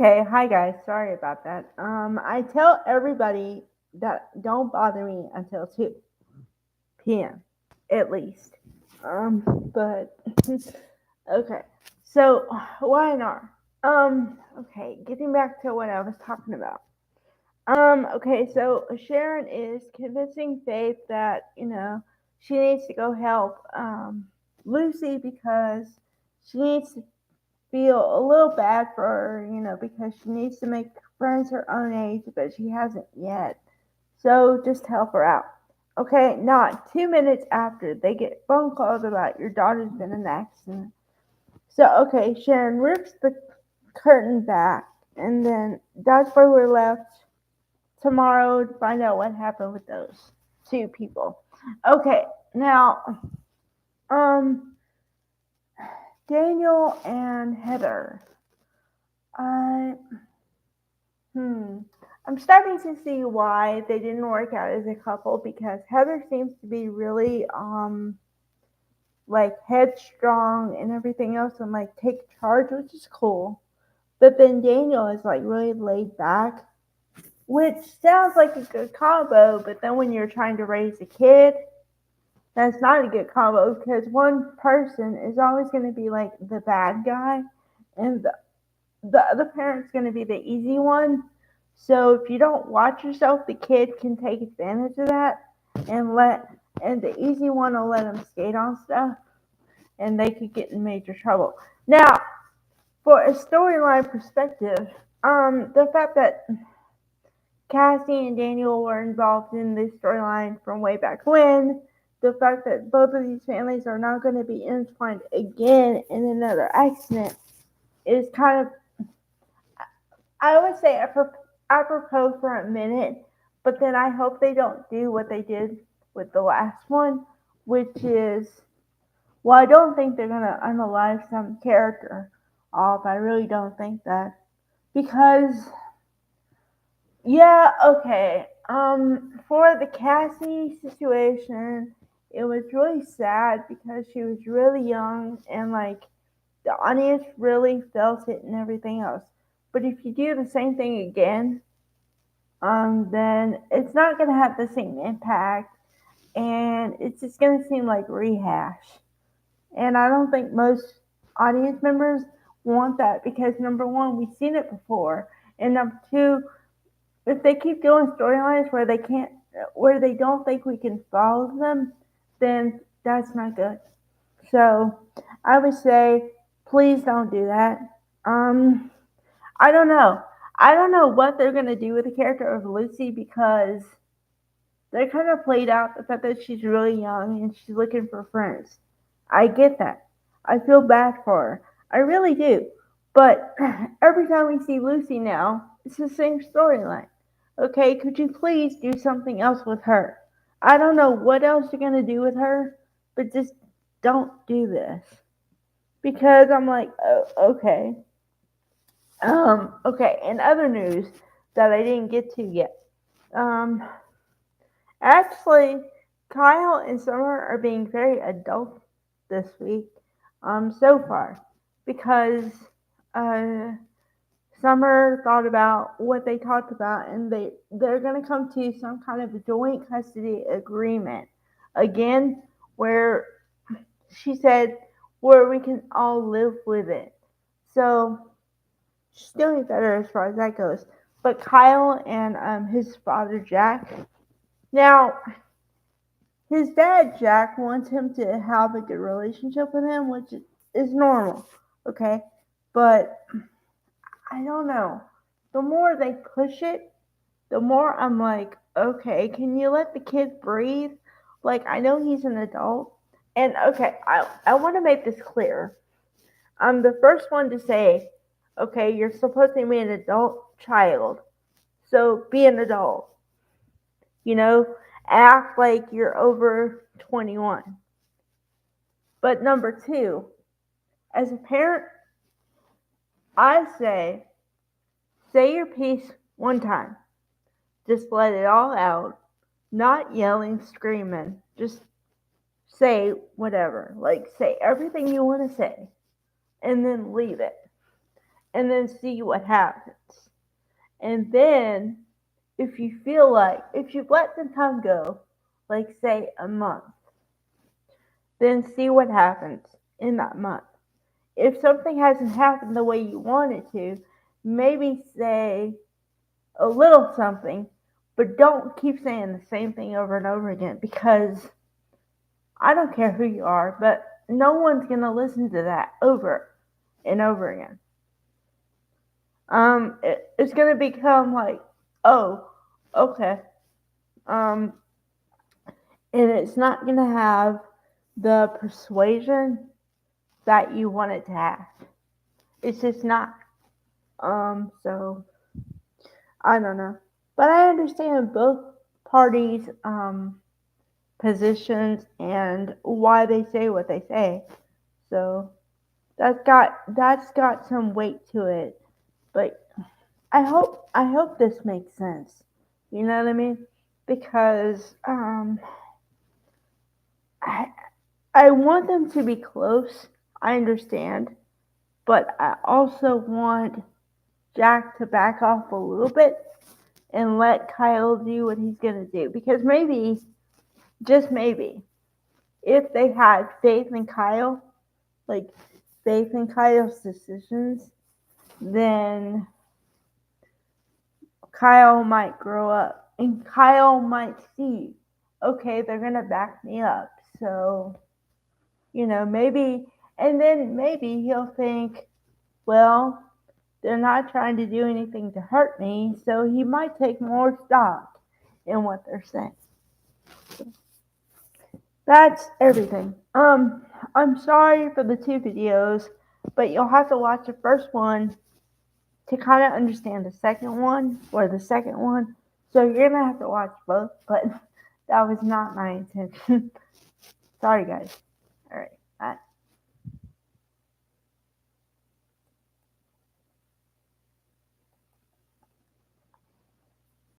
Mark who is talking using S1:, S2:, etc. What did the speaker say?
S1: Okay, hi guys. Sorry about that. I tell everybody that don't bother me until 2 p.m. at least. Um, but okay. So why not? Okay, getting back to what I was talking about. Okay, so Sharon is convincing Faith that, she needs to go help Lucy because she needs to feel a little bad for her, because she needs to make friends her own age, but she hasn't yet. So just help her out. Okay, not 2 minutes after they get phone calls about your daughter's been in an accident. So, okay, Sharon rips the curtain back, and then that's where we're left tomorrow to find out what happened with those two people. Okay, now, um, Daniel and Heather. I Hmm. I'm starting to see why they didn't work out as a couple because Heather seems to be really like headstrong and everything else and like take charge, which is cool. But then Daniel is like really laid back, which sounds like a good combo, but then when you're trying to raise a kid, that's not a good combo because one person is always going to be like the bad guy and the other parent's going to be the easy one. So if you don't watch yourself, the kid can take advantage of that and and the easy one will let them skate on stuff and they could get in major trouble. Now, for a storyline perspective, the fact that Cassie and Daniel were involved in this storyline from way back when, the fact that both of these families are not going to be intertwined again in another accident is kind of, I would say, apropos for a minute, but then I hope they don't do what they did with the last one, which is, well, I don't think they're going to unalive some character off. I really don't think that. Because, yeah, okay. For the Cassie situation, it was really sad because she was really young and, like, the audience really felt it and everything else. But if you do the same thing again, then it's not going to have the same impact and it's just going to seem like rehash. And I don't think most audience members want that because number one, we've seen it before, and number two, if they keep doing storylines where they don't think we can follow them, then that's not good. So I would say, please don't do that. Um, I don't know. I don't know what they're gonna do with the character of Lucy because they kind of played out the fact that she's really young and she's looking for friends. I get that. I feel bad for her. I really do. But every time we see Lucy now, it's the same storyline. Okay, could you please do something else with her? I don't know what else you're going to do with her, but just don't do this. Because I'm like, oh, okay. Okay, in other news that I didn't get to yet. Um, Actually, Kyle and Summer are being very adult this week, so far, because uh, Summer thought about what they talked about, and they're gonna come to some kind of joint custody agreement again, where she said where we can all live with it. So she's doing better as far as that goes. But Kyle and his father Jack. Now, his dad, Jack, wants him to have a good relationship with him, which is normal, okay? But I don't know. The more they push it, the more I'm like, okay, can you let the kid breathe? Like, I know he's an adult. And okay, I want to make this clear. I'm the first one to say, okay, you're supposed to be an adult child. So be an adult. You know, act like you're over 21. But number two, as a parent, I say your piece one time. Just let it all out. Not yelling, screaming. Just say whatever. Like, say everything you want to say. And then leave it. and then see what happens. And then, if you feel like, if you let the time go, like say a month, then see what happens in that month. If something hasn't happened the way you want it to, maybe say a little something, but don't keep saying the same thing over and over again, because I don't care who you are, but no one's going to listen to that over and over again. It's going to become like, oh, okay. And it's not going to have the persuasion that you want it to have. It's just not. So I don't know. But I understand both parties' positions and why they say what they say. So that's got some weight to it. But I hope this makes sense. You know what I mean? Because I I want them to be close. I understand, but I also want Jack to back off a little bit and let Kyle do what he's gonna do. Because maybe, just maybe, if they had faith in Kyle, like faith in Kyle's decisions, then Kyle might grow up and Kyle might see, okay, they're going to back me up. So, maybe, and then maybe he'll think, well, they're not trying to do anything to hurt me. So he might take more stock in what they're saying. That's everything. I'm sorry for the two videos, but you'll have to watch the first one to kind of understand the second one or the second one. So you're gonna have to watch both, but that was not my intention. Sorry, guys. All right.